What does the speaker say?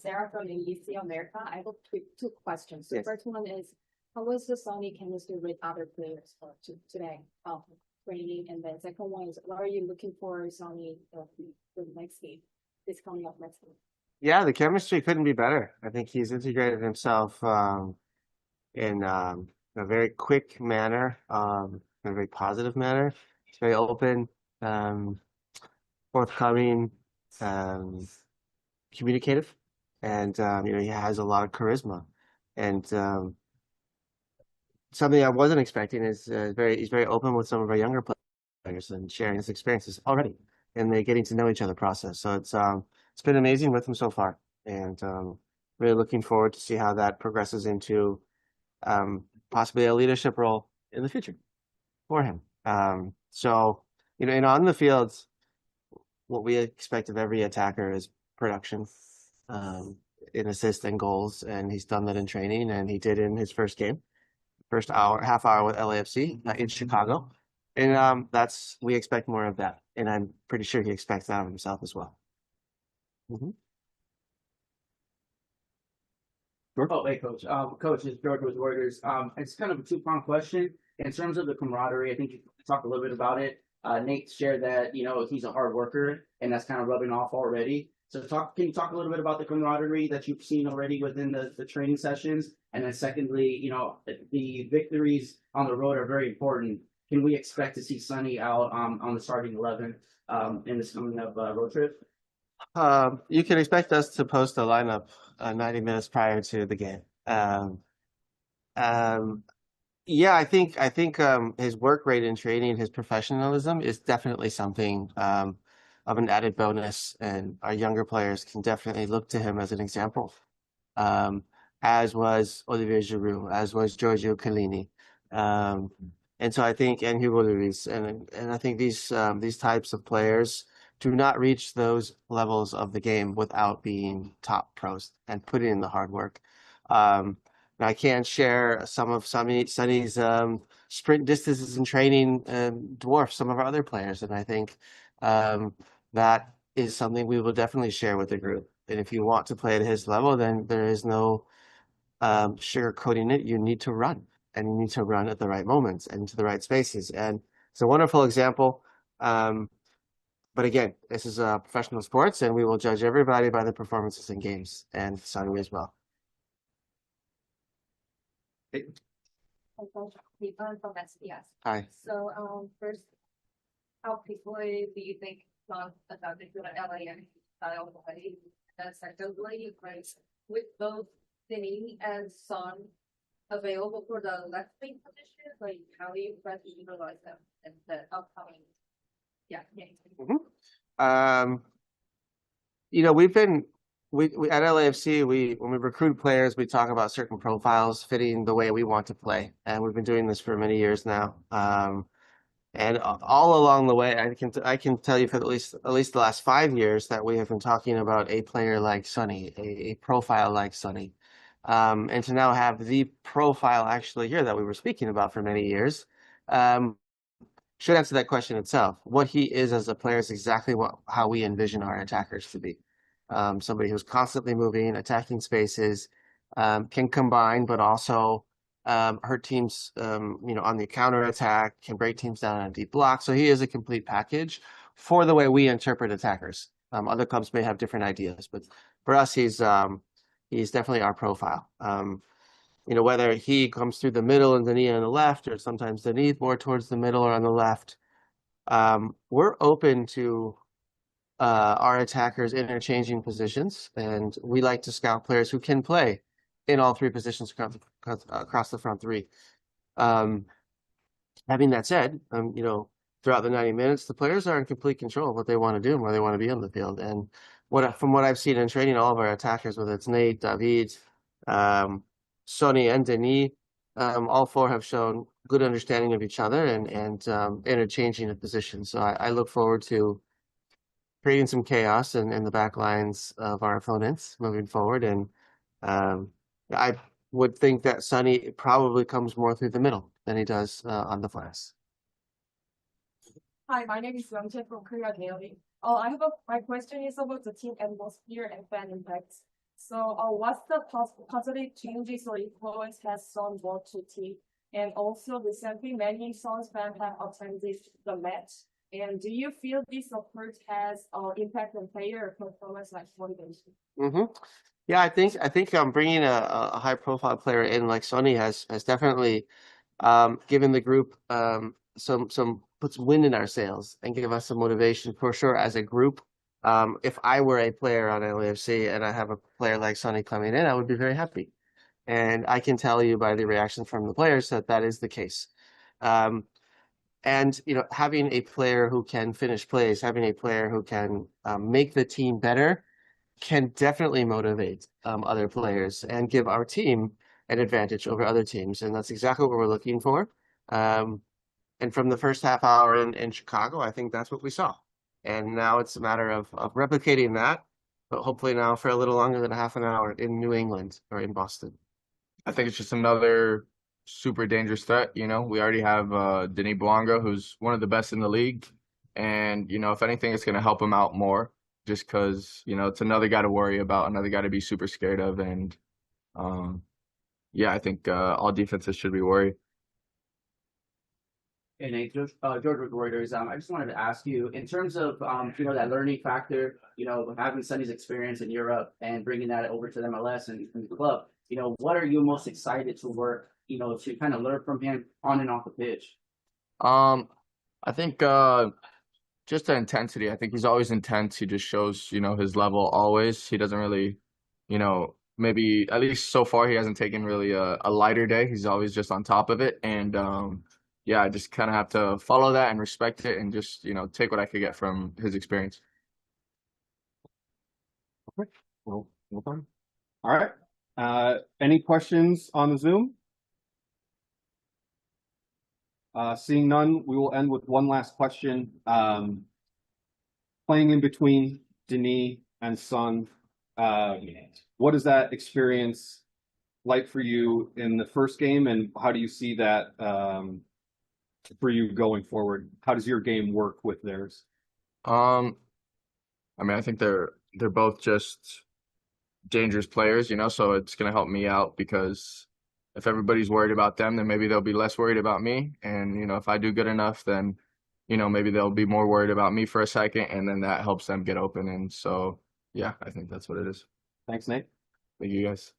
Sarah from ABC America. I have two questions. The Yes. first one is, how was the Sony chemistry with other players today? Training, and then second one is, what are you looking for Sony for the next game? This coming up next game. Yeah, the chemistry couldn't be better. I think he's integrated himself in a very quick manner, in a very positive manner. He's very open, um, forthcoming, um, communicative, and he has a lot of charisma. And something I wasn't expecting is he's very open with some of our younger players and sharing his experiences already, and they're getting to know each other process. So it's been amazing with him so far, and really looking forward to see how that progresses into possibly a leadership role in the future for him. So and on the fields, what we expect of every attacker is production, in assists and goals, and he's done that in training, and he did in his first game, half hour with LAFC in Chicago, and we expect more of that, and I'm pretty sure he expects that of himself as well. Oh, hey, Coach. Coach, it's George with Reuters. It's kind of a two-pronged question. In terms of the camaraderie, I think you talked a little bit about it. Nate shared that, he's a hard worker, and that's kind of rubbing off already. So can you talk a little bit about the camaraderie that you've seen already within the training sessions? And then secondly, the victories on the road are very important. Can we expect to see Sonny out on the starting 11 in this coming up road trip? You can expect us to post a lineup 90 minutes prior to the game. Yeah, I think his work rate in training, his professionalism is definitely something of an added bonus, and our younger players can definitely look to him as an example. As was Olivier Giroud, as was Giorgio Chiellini, and so I think, and Hugo Lloris, and I think these types of players do not reach those levels of the game without being top pros and putting in the hard work. I can't share some of Sonny's sprint distances in training dwarf some of our other players, and I think that is something we will definitely share with the group. And if you want to play at his level, then there is no sugarcoating it. You need to run, and you need to run at the right moments and to the right spaces. And it's a wonderful example. But again, this is professional sports, and we will judge everybody by the performances in games, and Sonny as well. From SBS. Hi. So first, how quickly do you think Son adapted to the LAFC style play? And secondly, with both Denis and Son available for the left wing position, how do you plan to utilize them in the upcoming games? We at LAFC, when we recruit players, we talk about certain profiles fitting the way we want to play, and we've been doing this for many years now. And all along the way, I can tell you for at least the last 5 years that we have been talking about a player like Sonny, a profile like Sonny, and to now have the profile actually here that we were speaking about for many years, should answer that question itself. What he is as a player is exactly how we envision our attackers to be. Somebody who's constantly moving, attacking spaces, can combine, but also hurt teams, on the counter attack, can break teams down on a deep block. So he is a complete package for the way we interpret attackers. Other clubs may have different ideas, but for us, he's definitely our profile. Whether he comes through the middle and Denis on the left, or sometimes Denis more towards the middle or on the left, we're open to our attackers interchanging positions, and we like to scout players who can play in all three positions across the front three. Having that said, throughout the 90 minutes, the players are in complete control of what they want to do and where they want to be on the field. And from what I've seen in training, all of our attackers, whether it's Nate, David, Sonny, and Denis, all four have shown good understanding of each other and interchanging of positions. So I look forward to creating some chaos in the back lines of our opponents moving forward. And I would think that Sonny probably comes more through the middle than he does on the flanks. Hi, my name is Ramjet from Korea Daily. My question is about the team atmosphere and fan impacts. So, what's the positive changes or influence has Son brought to team? And also, recently, many Suns fans have attended the match. And do you feel this approach has impact on player performance like motivation? Hmm. Yeah, I think bringing a high profile player in like Sonny has definitely given the group some puts wind in our sails and give us some motivation for sure as a group. If I were a player on LAFC and I have a player like Sonny coming in, I would be very happy. And I can tell you by the reaction from the players that that is the case. Um, and you know, having a player who can finish plays, having a player who can make the team better can definitely motivate other players and give our team an advantage over other teams. And that's exactly what we're looking for. Um, and from the first half hour in Chicago, I think that's what we saw. And now it's a matter of replicating that, but hopefully now for a little longer than a half an hour in New England or in Boston. I think it's just another super dangerous threat. You know, we already have Denis Bouanga, who's one of the best in the league. And, you know, if anything, it's going to help him out more just because, you know, it's another guy to worry about, another guy to be super scared of. And, yeah, I think all defenses should be worried. And George with Reuters, I just wanted to ask you, in terms of, you know, that learning factor, you know, having Sonny's experience in Europe and bringing that over to the MLS and the club, you know, what are you most excited to work, you know, to kind of learn from him on and off the pitch? I think just the intensity. I think he's always intense. He just shows, you know, his level always. He doesn't really, you know, maybe at least so far he hasn't taken really a lighter day. He's always just on top of it. And yeah, I just kind of have to follow that and respect it and just, you know, take what I could get from his experience. Well done. All right. Any questions on the Zoom? Seeing none, we will end with one last question. Playing in between Denis and Son, what is that experience like for you in the first game, and how do you see that for you going forward? How does your game work with theirs? I mean, I think they're both just dangerous players, you know, so it's going to help me out because if everybody's worried about them, then maybe they'll be less worried about me. And, you know, if I do good enough, then, you know, maybe they'll be more worried about me for a second, and then that helps them get open. And so, yeah, I think that's what it is. Thanks, Nate. Thank you guys.